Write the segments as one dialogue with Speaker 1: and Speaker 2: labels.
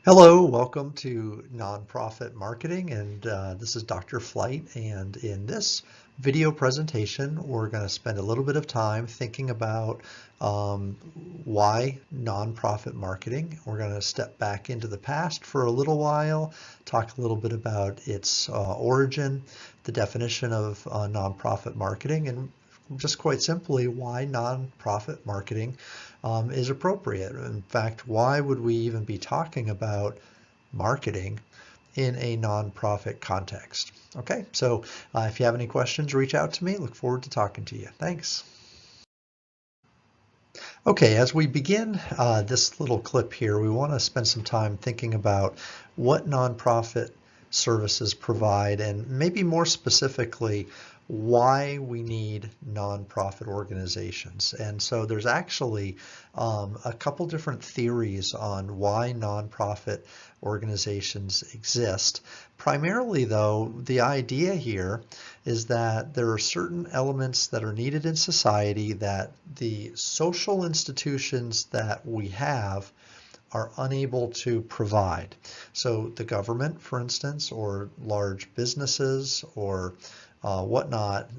Speaker 1: Hello, welcome to Nonprofit Marketing, and this is Dr. Flight. And in this video presentation, we're going to spend a little bit of time thinking about why nonprofit marketing. We're going to step back into the past for a little while, talk a little bit about its origin, the definition of nonprofit marketing, and just quite simply why nonprofit marketing is appropriate. In fact, why would we even be talking about marketing in a nonprofit context? Okay, so if you have any questions, reach out to me. Look forward to talking to you. Thanks. Okay, as we begin this little clip here, we want to spend some time thinking about what nonprofit services provide, and maybe more specifically, why we need nonprofit organizations. And so there's actually a couple different theories on why nonprofit organizations exist. Primarily, though, the idea here is that there are certain elements that are needed in society that the social institutions that we have are unable to provide. So the government, for instance, or large businesses or whatnot,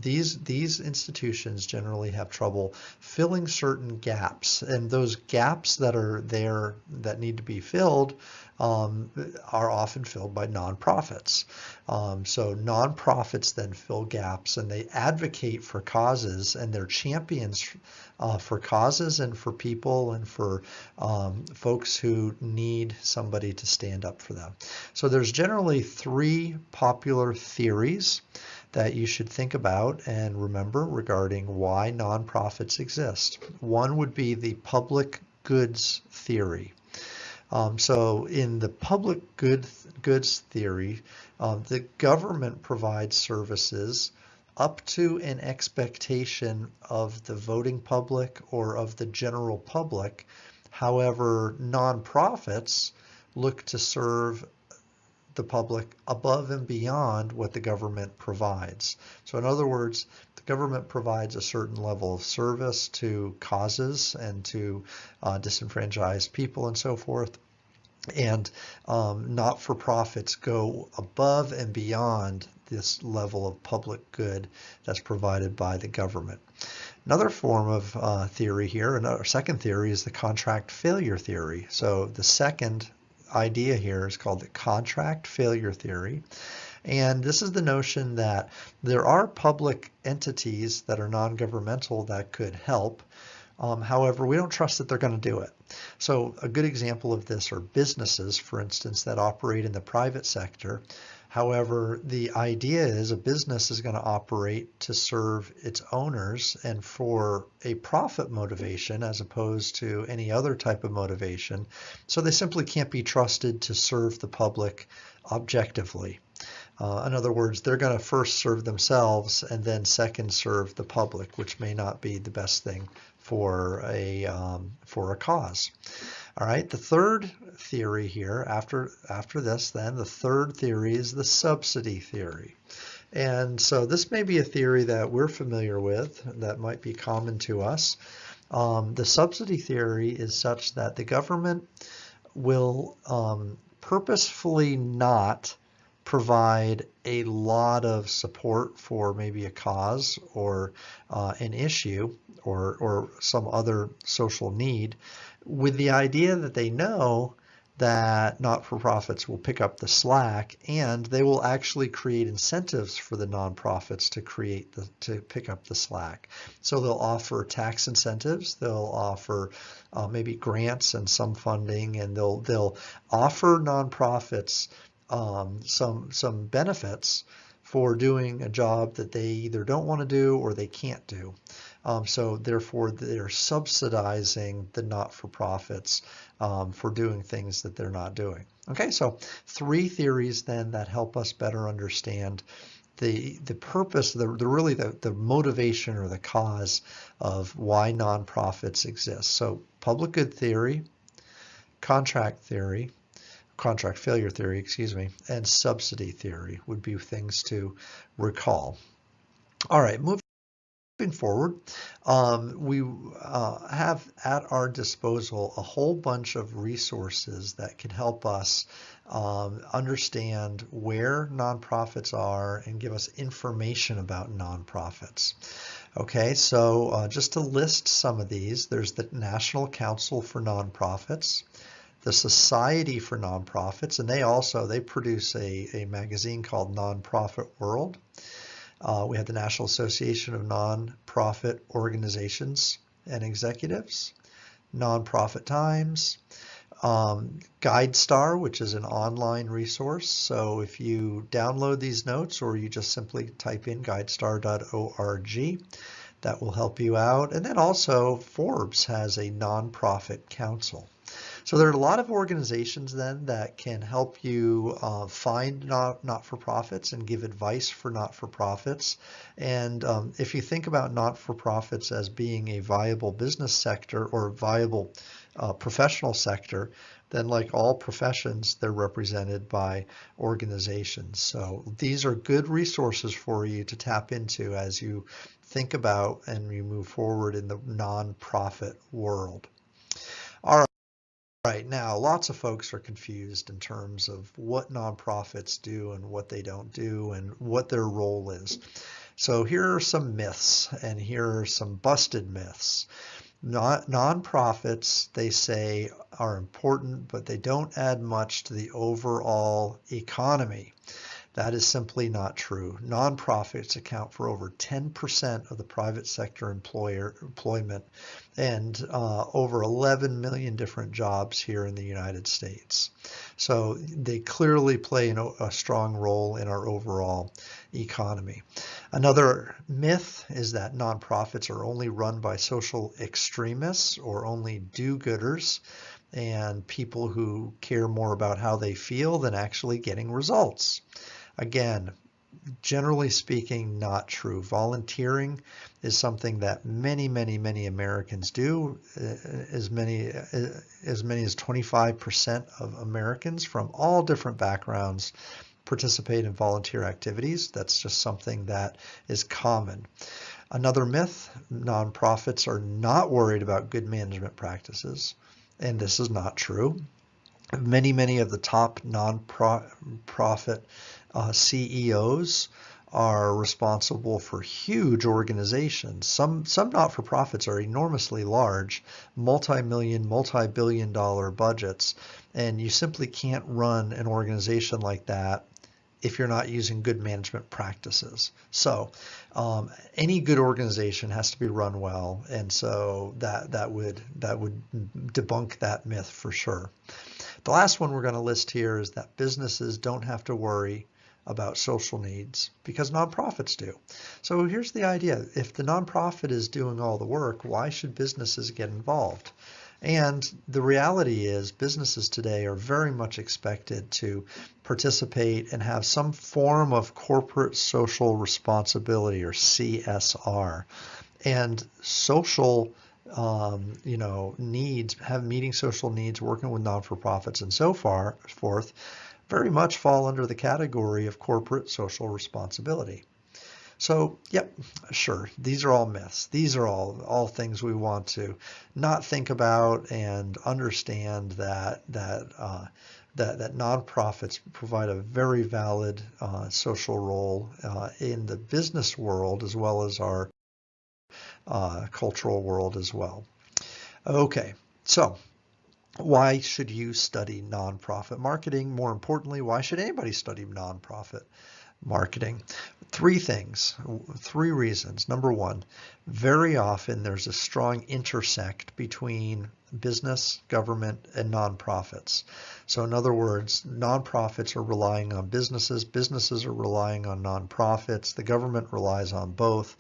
Speaker 1: these institutions generally have trouble filling certain gaps, and those gaps that are there that need to be filled are often filled by nonprofits. So nonprofits then fill gaps, and they advocate for causes, and they're champions for causes and for people and for folks who need somebody to stand up for them. So there's generally three popular theories that you should think about and remember regarding why nonprofits exist. One would be the public goods theory. So in the public goods theory, the government provides services up to an expectation of the voting public or of the general public. However, nonprofits look to serve the public above and beyond what the government provides. So in other words, the government provides a certain level of service to causes and to disenfranchised people and so forth. And not-for-profits go above and beyond this level of public good that's provided by the government. Another form of theory here, another second theory, is the contract failure theory. So the second idea here is called the contract failure theory. And this is the notion that there are public entities that are non-governmental that could help. However, we don't trust that they're going to do it. So a good example of this are businesses, for instance, that operate in the private sector. However, the idea is a business is going to operate to serve its owners and for a profit motivation as opposed to any other type of motivation. So they simply can't be trusted to serve the public objectively. In other words, they're going to first serve themselves and then second serve the public, which may not be the best thing for a cause. All right, the third theory here, after this, then the third theory is the subsidy theory. And so this may be a theory that we're familiar with, that might be common to us. The subsidy theory is such that the government will purposefully not provide a lot of support for maybe a cause or an issue or some other social need, with the idea that they know that not-for-profits will pick up the slack, and they will actually create incentives for the nonprofits to pick up the slack. So they'll offer tax incentives, they'll offer maybe grants and some funding, and they'll offer nonprofits some benefits for doing a job that they either don't want to do or they can't do. So therefore, they're subsidizing the not-for-profits for doing things that they're not doing. Okay, so three theories then that help us better understand the purpose, the motivation or the cause of why nonprofits exist. So public good theory, contract failure theory, excuse me, and subsidy theory would be things to recall. All right, moving moving forward, we have at our disposal a whole bunch of resources that can help us understand where nonprofits are and give us information about nonprofits. Okay, so just to list some of these, there's the National Council for Nonprofits, the Society for Nonprofits, and they produce a magazine called Nonprofit World. We have the National Association of Nonprofit Organizations and Executives, Nonprofit Times, GuideStar, which is an online resource. So if you download these notes or you just simply type in guidestar.org, that will help you out. And then also Forbes has a nonprofit council. So there are a lot of organizations then that can help you find not-for-profits and give advice for not-for-profits. And if you think about not-for-profits as being a viable business sector or viable professional sector, then like all professions, they're represented by organizations. So these are good resources for you to tap into as you think about and you move forward in the nonprofit world. All right, now lots of folks are confused in terms of what nonprofits do and what they don't do and what their role is. So here are some myths, and here are some busted myths. Nonprofits, they say, are important, but they don't add much to the overall economy. That is simply not true. Nonprofits account for over 10% of the private sector employment and over 11 million different jobs here in the United States. So they clearly play a strong role in our overall economy. Another myth is that nonprofits are only run by social extremists or only do-gooders and people who care more about how they feel than actually getting results. Again, generally speaking, not true. Volunteering is something that many, many, many Americans do. As many as 25% of Americans from all different backgrounds participate in volunteer activities. That's just something that is common. Another myth, nonprofits are not worried about good management practices, and this is not true. Many of the top nonprofit CEOs are responsible for huge organizations. Some not-for-profits are enormously large, multi-million, multi-billion dollar budgets, and you simply can't run an organization like that if you're not using good management practices. So any good organization has to be run well, and so that would debunk that myth for sure. The last one we're going to list here is that businesses don't have to worry about social needs because nonprofits do. So here's the idea. If the nonprofit is doing all the work, why should businesses get involved? And the reality is businesses today are very much expected to participate and have some form of corporate social responsibility, or CSR. And social needs, meeting social needs, working with non-for-profits and so forth, very much fall under the category of corporate social responsibility. So, yep, sure, these are all myths. These are all things we want to not think about and understand that nonprofits provide a very valid social role in the business world as well as our cultural world as well. Okay, so why should you study nonprofit marketing? More importantly, why should anybody study nonprofit marketing? Three reasons. Number one, very often there's a strong intersect between business, government, and nonprofits. So in other words, nonprofits are relying on businesses, businesses are relying on nonprofits, the government relies on both.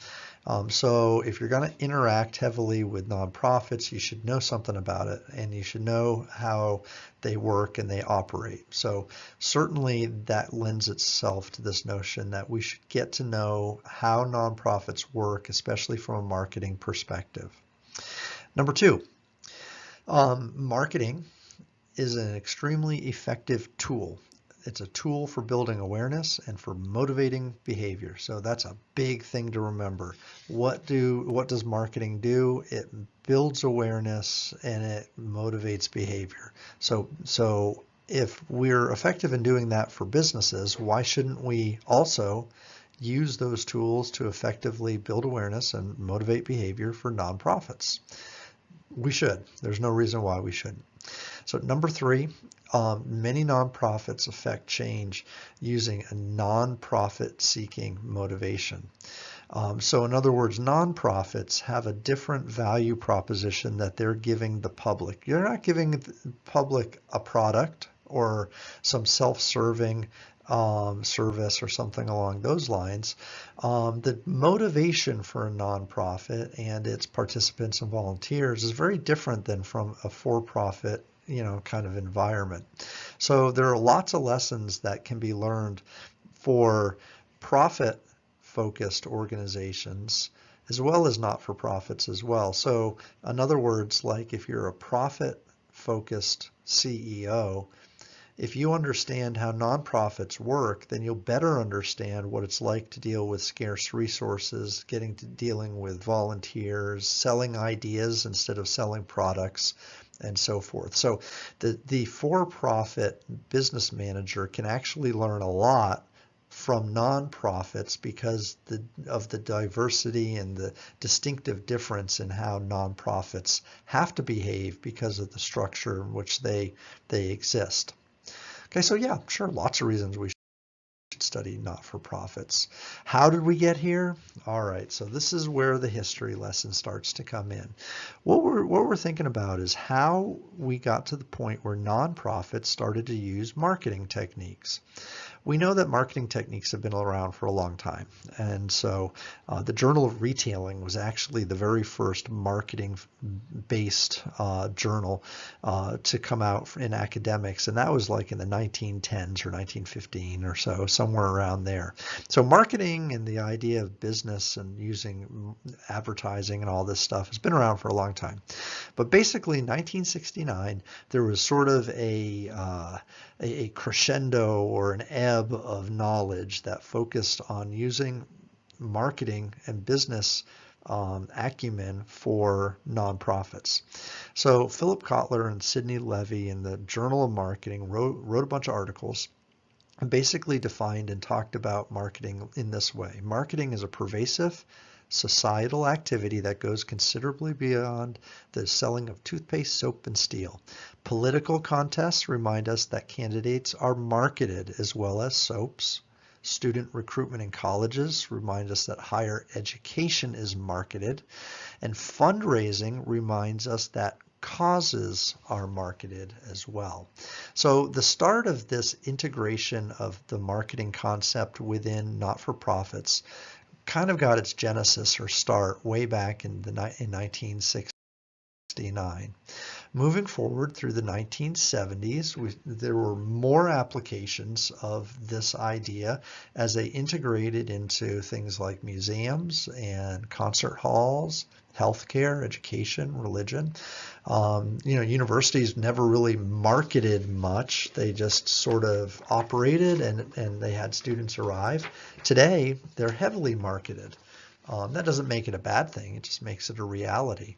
Speaker 1: So if you're going to interact heavily with nonprofits, you should know something about it, and you should know how they work and they operate. So certainly that lends itself to this notion that we should get to know how nonprofits work, especially from a marketing perspective. Number two, marketing is an extremely effective tool. It's a tool for building awareness and for motivating behavior. So that's a big thing to remember. What does marketing do? It builds awareness and it motivates behavior. So if we're effective in doing that for businesses, why shouldn't we also use those tools to effectively build awareness and motivate behavior for nonprofits? We should. There's no reason why we shouldn't. So number three, many nonprofits affect change using a nonprofit seeking motivation. So in other words, nonprofits have a different value proposition that they're giving the public. You're not giving the public a product or some self-serving service or something along those lines. The motivation for a nonprofit and its participants and volunteers is very different than from a for-profit, kind of environment. So there are lots of lessons that can be learned for profit-focused organizations as well as not-for-profits as well. So in other words, like if you're a profit-focused CEO, if you understand how nonprofits work, then you'll better understand what it's like to deal with scarce resources, dealing with volunteers, selling ideas instead of selling products, and so forth. So the for-profit business manager can actually learn a lot from nonprofits because of the diversity and the distinctive difference in how nonprofits have to behave because of the structure in which they exist. Okay, so yeah, sure, lots of reasons we should study not-for-profits. How did we get here? All right, so this is where the history lesson starts to come in. What we're thinking about is how we got to the point where nonprofits started to use marketing techniques. We know that marketing techniques have been around for a long time, and so the Journal of Retailing was actually the very first marketing-based journal to come out in academics, and that was like in the 1910s or 1915 or so, somewhere around there. So marketing and the idea of business and using advertising and all this stuff has been around for a long time. But basically in 1969, there was sort of a crescendo or an ebb of knowledge that focused on using marketing and business acumen for nonprofits. So Philip Kotler and Sidney Levy in the Journal of Marketing wrote a bunch of articles and basically defined and talked about marketing in this way. Marketing is a pervasive societal activity that goes considerably beyond the selling of toothpaste, soap, and steel. Political contests remind us that candidates are marketed as well as soaps. Student recruitment in colleges remind us that higher education is marketed. And fundraising reminds us that causes are marketed as well. So the start of this integration of the marketing concept within not-for-profits kind of got its genesis or start way back in 1969. Moving forward through the 1970s, there were more applications of this idea as they integrated into things like museums and concert halls, healthcare, education, religion. Universities never really marketed much. They just sort of operated and they had students arrive. Today, they're heavily marketed. That doesn't make it a bad thing. It just makes it a reality.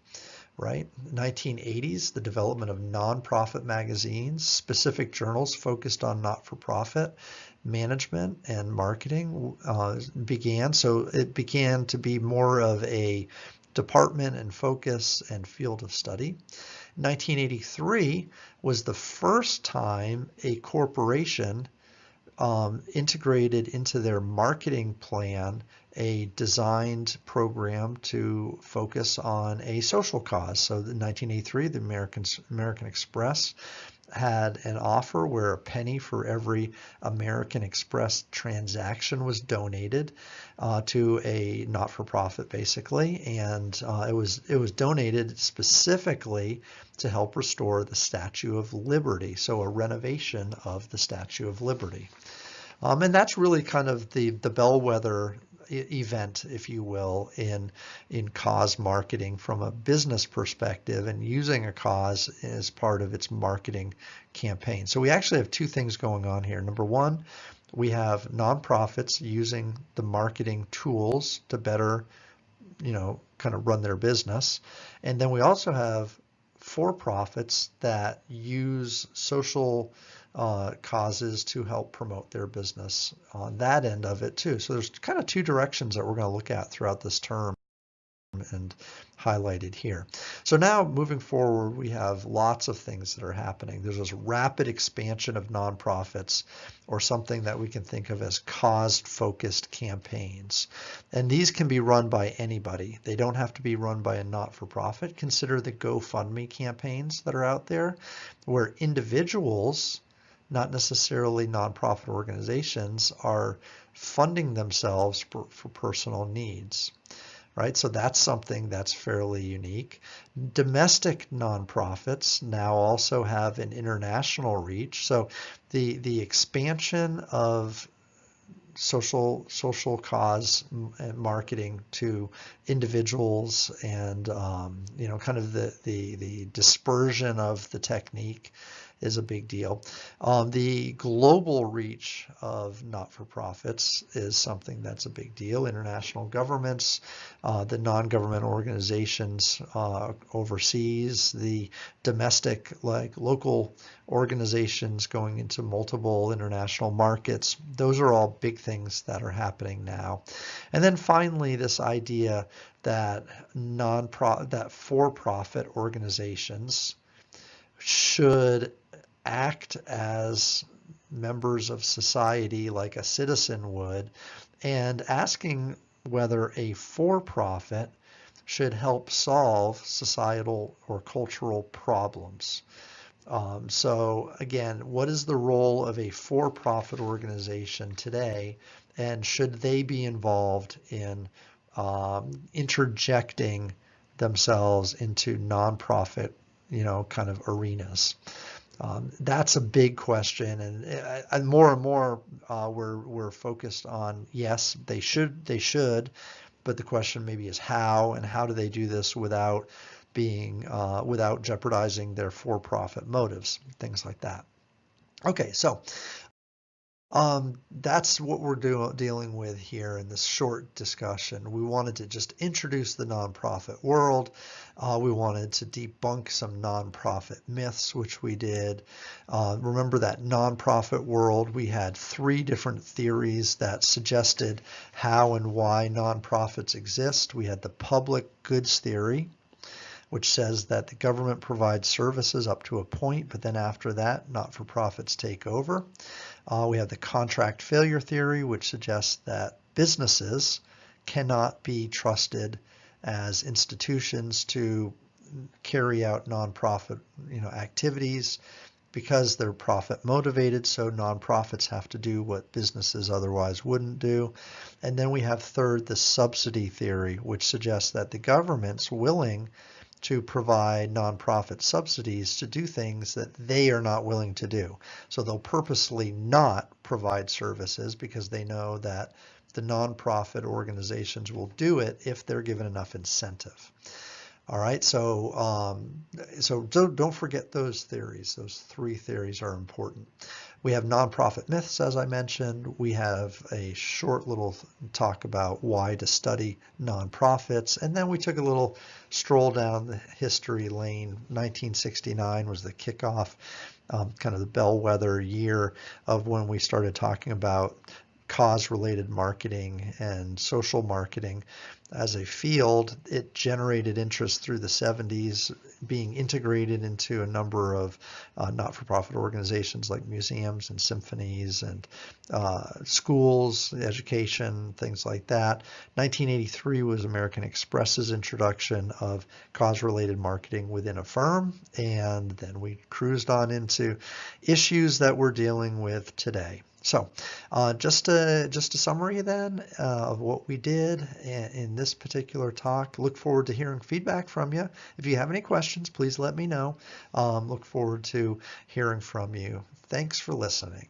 Speaker 1: Right? 1980s, the development of nonprofit magazines, specific journals focused on not-for-profit management and marketing began. So it began to be more of a department and focus and field of study. 1983 was the first time a corporation integrated into their marketing plan a designed program to focus on a social cause. So in 1983, the American Express had an offer where a penny for every American Express transaction was donated to a not-for-profit, basically, and it was donated specifically to help restore the Statue of Liberty, so a renovation of the Statue of Liberty. And that's really kind of the bellwether event, if you will, in cause marketing from a business perspective and using a cause as part of its marketing campaign. So we actually have two things going on here. Number one, we have nonprofits using the marketing tools to better, kind of run their business. And then we also have for-profits that use social causes to help promote their business on that end of it too. So there's kind of two directions that we're going to look at throughout this term and highlighted here. So now moving forward, we have lots of things that are happening. There's this rapid expansion of nonprofits, or something that we can think of as cause-focused campaigns. And these can be run by anybody. They don't have to be run by a not-for-profit. Consider the GoFundMe campaigns that are out there, where individuals, not necessarily nonprofit organizations, are funding themselves for personal needs. Right? So that's something that's fairly unique. Domestic nonprofits now also have an international reach. So the expansion of social cause marketing to individuals, and kind of the dispersion of the technique is a big deal. The global reach of not-for-profits is something that's a big deal. International governments, the non-government organizations overseas, the domestic, like local organizations going into multiple international markets. Those are all big things that are happening now. And then finally, this idea that for-profit organizations should act as members of society like a citizen would, and asking whether a for-profit should help solve societal or cultural problems. So again, what is the role of a for-profit organization today, and should they be involved in interjecting themselves into nonprofit, kind of arenas? That's a big question, and more we're focused on, yes, they should, but the question maybe is how, and how do they do this without without jeopardizing their for-profit motives, things like that. Okay, so that's what we're dealing with here in this short discussion. We wanted to just introduce the nonprofit world. We wanted to debunk some nonprofit myths, which we did. Remember that nonprofit world, we had 3 different theories that suggested how and why nonprofits exist. We had the public goods theory, which says that the government provides services up to a point, but then after that, not-for-profits take over. We have the contract failure theory, which suggests that businesses cannot be trusted as institutions to carry out nonprofit, activities, because they're profit motivated. So nonprofits have to do what businesses otherwise wouldn't do. And then we have third, the subsidy theory, which suggests that the government's willing to provide nonprofit subsidies to do things that they are not willing to do. So they'll purposely not provide services because they know that the nonprofit organizations will do it if they're given enough incentive. All right, so don't forget those theories. Those 3 theories are important. We have nonprofit myths, as I mentioned. We have a short little talk about why to study nonprofits, and then we took a little stroll down the history lane. 1969 was the kickoff, kind of the bellwether year of when we started talking about cause-related marketing and social marketing as a field. It generated interest through the 70s, being integrated into a number of not-for-profit organizations like museums and symphonies and schools, education, things like that. 1983 was American Express's introduction of cause-related marketing within a firm, and then we cruised on into issues that we're dealing with today. So just a summary then of what we did in this particular talk. Look forward to hearing feedback from you. If you have any questions, please let me know. Look forward to hearing from you. Thanks for listening.